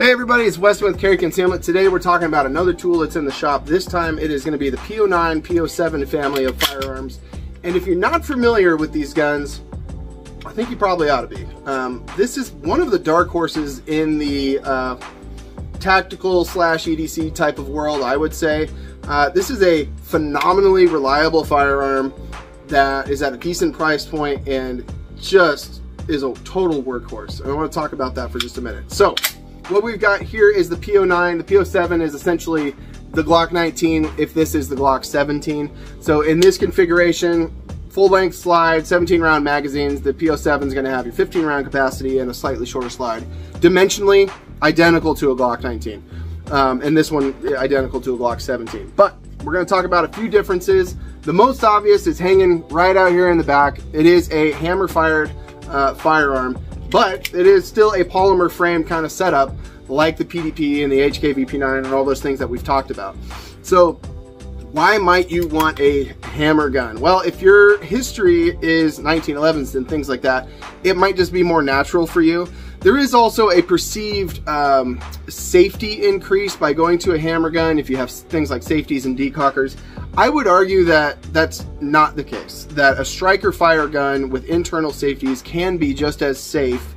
Hey everybody, it's Weston with Carey Concealment. Today we're talking about another tool that's in the shop. This time it is going to be the P09, P07 family of firearms. And if you're not familiar with these guns, I think you probably ought to be. This is one of the dark horses in the tactical slash EDC type of world, I would say. This is a phenomenally reliable firearm that is at a decent price point and just is a total workhorse. I want to talk about that for just a minute. So what we've got here is the P09. The P07 is essentially the Glock 19 if this is the Glock 17. So in this configuration, full length slide, 17 round magazines, the P07 is going to have your 15 round capacity and a slightly shorter slide. Dimensionally identical to a Glock 19. And this one identical to a Glock 17. But we're going to talk about a few differences. The most obvious is hanging right out here in the back. It is a hammer fired firearm, but it is still a polymer frame kind of setup like the PDP and the HK P09 and all those things that we've talked about. So why might you want a hammer gun? Well, if your history is 1911s and things like that, it might just be more natural for you. There is also a perceived safety increase by going to a hammer gun if you have things like safeties and decockers. I would argue that that's not the case, that a striker fire gun with internal safeties can be just as safe,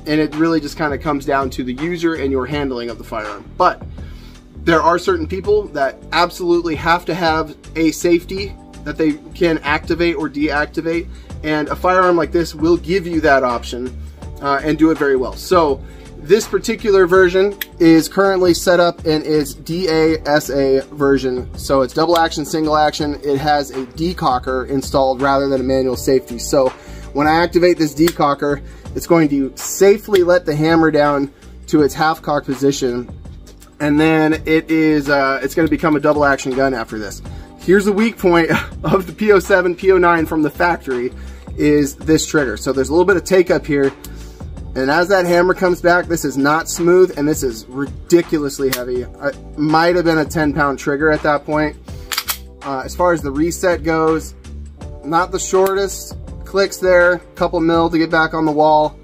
and it really just kind of comes down to the user and your handling of the firearm. But there are certain people that absolutely have to have a safety that they can activate or deactivate, and a firearm like this will give you that option and do it very well. So this particular version is currently set up in its DASA version. So it's double action, single action. It has a decocker installed rather than a manual safety. So when I activate this decocker, it's going to safely let the hammer down to its half cock position. And then it's going to become a double action gun after this. Here's the weak point of the P07, P09 from the factory is this trigger. So there's a little bit of take up here. And as that hammer comes back, this is not smooth and this is ridiculously heavy. It might have been a 10-pound trigger at that point. As far as the reset goes, not the shortest. Clicks there, a couple mil to get back on the wall.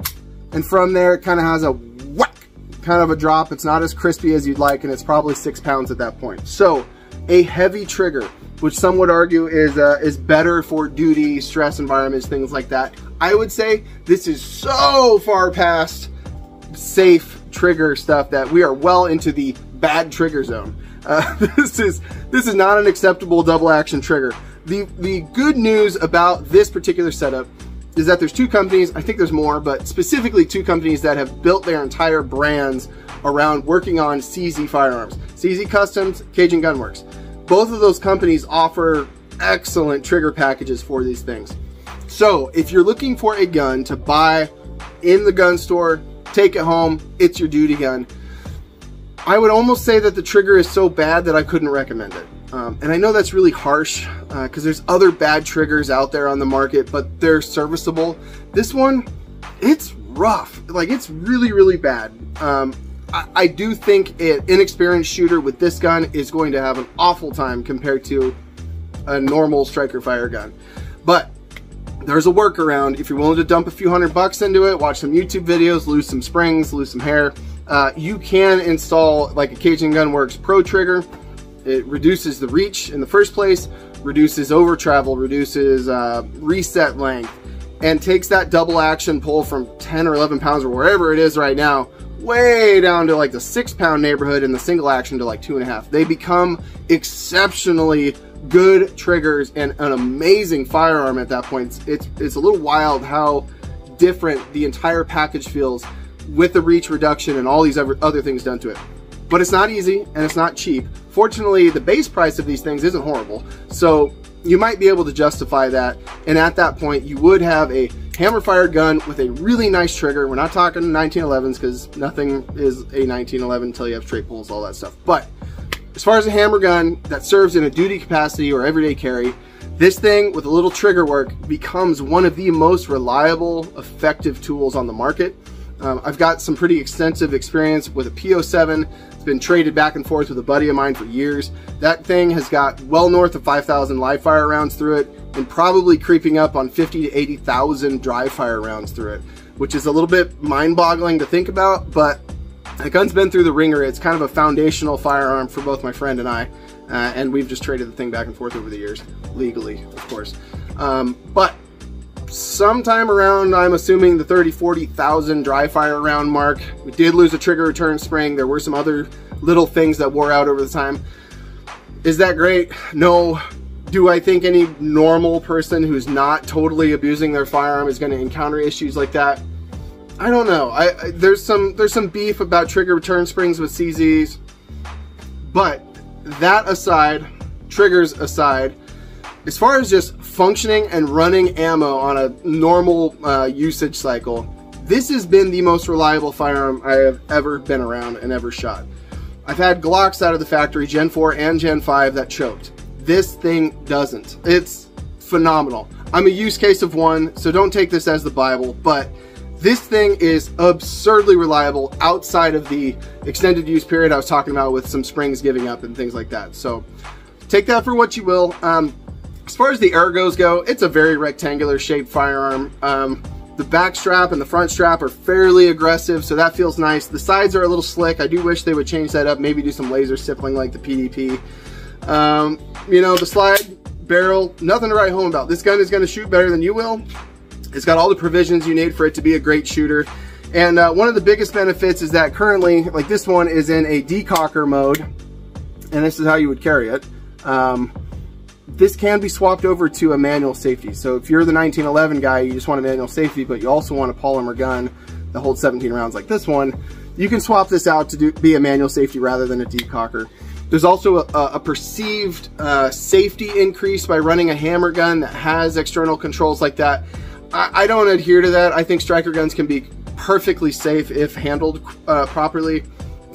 And from there, it kind of has a whack, kind of a drop. It's not as crispy as you'd like, and it's probably 6 pounds at that point. So a heavy trigger, which some would argue is better for duty, stress environments, things like that. I would say this is so far past safe trigger stuff that we are well into the bad trigger zone. This is not an acceptable double action trigger. The good news about this particular setup is that there's two companies, I think there's more, but specifically two companies that have built their entire brands around working on CZ firearms. CZ Customs, Cajun Gunworks. Both of those companies offer excellent trigger packages for these things. So if you're looking for a gun to buy in the gun store, take it home, it's your duty gun, I would almost say that the trigger is so bad that I couldn't recommend it. And I know that's really harsh because there's other bad triggers out there on the market, but they're serviceable. This one, it's rough. Like, it's really, really bad. I do think an inexperienced shooter with this gun is going to have an awful time compared to a normal striker fire gun. But there's a workaround. If you're willing to dump a few $100 into it, watch some YouTube videos, lose some springs, lose some hair, you can install like a Cajun Gunworks Pro trigger. It reduces the reach in the first place, reduces over travel, reduces reset length, and takes that double action pull from 10 or 11 pounds or wherever it is right now way down to like the 6-pound neighborhood, and the single action to like 2.5. They become exceptionally good triggers and an amazing firearm at that point. It's a little wild how different the entire package feels with the reach reduction and all these other things done to it. But it's not easy and it's not cheap. Fortunately, the base price of these things isn't horrible, so you might be able to justify that, and at that point you would have a hammer fired gun with a really nice trigger. We're not talking 1911s because nothing is a 1911 until you have straight pulls, all that stuff. But as far as a hammer gun that serves in a duty capacity or everyday carry, this thing with a little trigger work becomes one of the most reliable, effective tools on the market. I've got some pretty extensive experience with a P07. It's been traded back and forth with a buddy of mine for years. That thing has got well north of 5,000 live fire rounds through it, and probably creeping up on 50 to 80,000 dry fire rounds through it, which is a little bit mind-boggling to think about, but The gun's been through the ringer. It's kind of a foundational firearm for both my friend and I, and we've just traded the thing back and forth over the years, legally, of course. But sometime around, I'm assuming the 30,000-40,000 dry fire round mark, we did lose a trigger return spring. There were some other little things that wore out over the time. Is that great? No. Do I think any normal person who's not totally abusing their firearm is going to encounter issues like that? I don't know. There's some beef about trigger return springs with CZs, but that aside, triggers aside, as far as just functioning and running ammo on a normal usage cycle, this has been the most reliable firearm I have ever been around and ever shot. I've had Glocks out of the factory, Gen 4 and Gen 5, that choked. This thing doesn't. It's phenomenal. I'm a use case of one, so don't take this as the Bible, but this thing is absurdly reliable outside of the extended use period I was talking about with some springs giving up and things like that. So take that for what you will. As far as the ergos go, it's a very rectangular shaped firearm. The back strap and the front strap are fairly aggressive, so that feels nice. The sides are a little slick. I do wish they would change that up, maybe do some laser stippling like the PDP. You know, the slide barrel, nothing to write home about. This gun is going to shoot better than you will. It's got all the provisions you need for it to be a great shooter. And one of the biggest benefits is that currently, like this one is in a decocker mode, and this is how you would carry it. This can be swapped over to a manual safety. So if you're the 1911 guy, you just want a manual safety, but you also want a polymer gun that holds 17 rounds like this one, you can swap this out to be a manual safety rather than a decocker. There's also a perceived safety increase by running a hammer gun that has external controls like that. I don't adhere to that. I think striker guns can be perfectly safe if handled properly.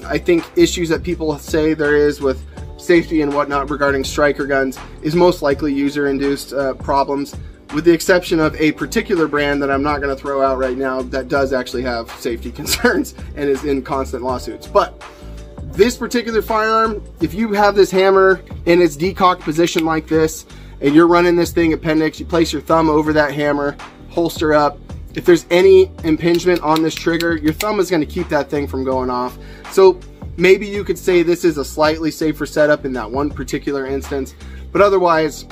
I think issues that people say there is with safety and whatnot regarding striker guns is most likely user-induced problems, with the exception of a particular brand that I'm not going to throw out right now that does actually have safety concerns and is in constant lawsuits. But this particular firearm, if you have this hammer in its decocked position like this, and you're running this thing appendix, you place your thumb over that hammer, holster up. If there's any impingement on this trigger, your thumb is going to keep that thing from going off. So maybe you could say this is a slightly safer setup in that one particular instance, but otherwise,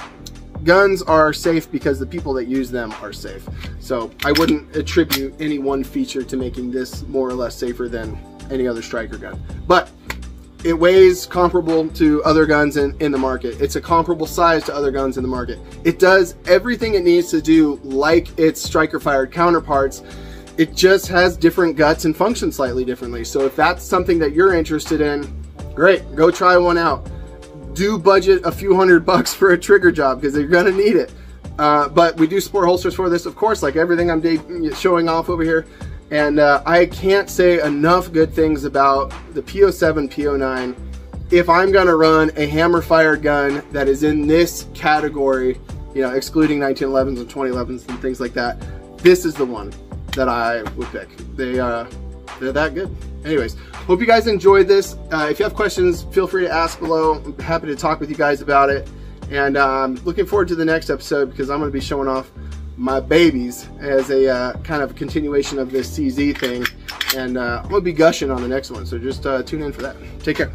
guns are safe because the people that use them are safe. So I wouldn't attribute any one feature to making this more or less safer than any other striker gun. But it weighs comparable to other guns in the market. It's a comparable size to other guns in the market. It does everything it needs to do like its striker fired counterparts. It just has different guts and functions slightly differently. So if that's something that you're interested in, great, go try one out. Do budget a few $100 for a trigger job because you're gonna need it. But we do support holsters for this, of course, like everything I'm showing off over here. And I can't say enough good things about the P07, P09. If I'm gonna run a hammer fired gun that is in this category, you know, excluding 1911s and 2011s and things like that, this is the one that I would pick. They're that good. Anyways, hope you guys enjoyed this. If you have questions, feel free to ask below. I'm happy to talk with you guys about it. And looking forward to the next episode because I'm going to be showing off my babies as a kind of continuation of this CZ thing. And I'm going to be gushing on the next one. So just tune in for that. Take care.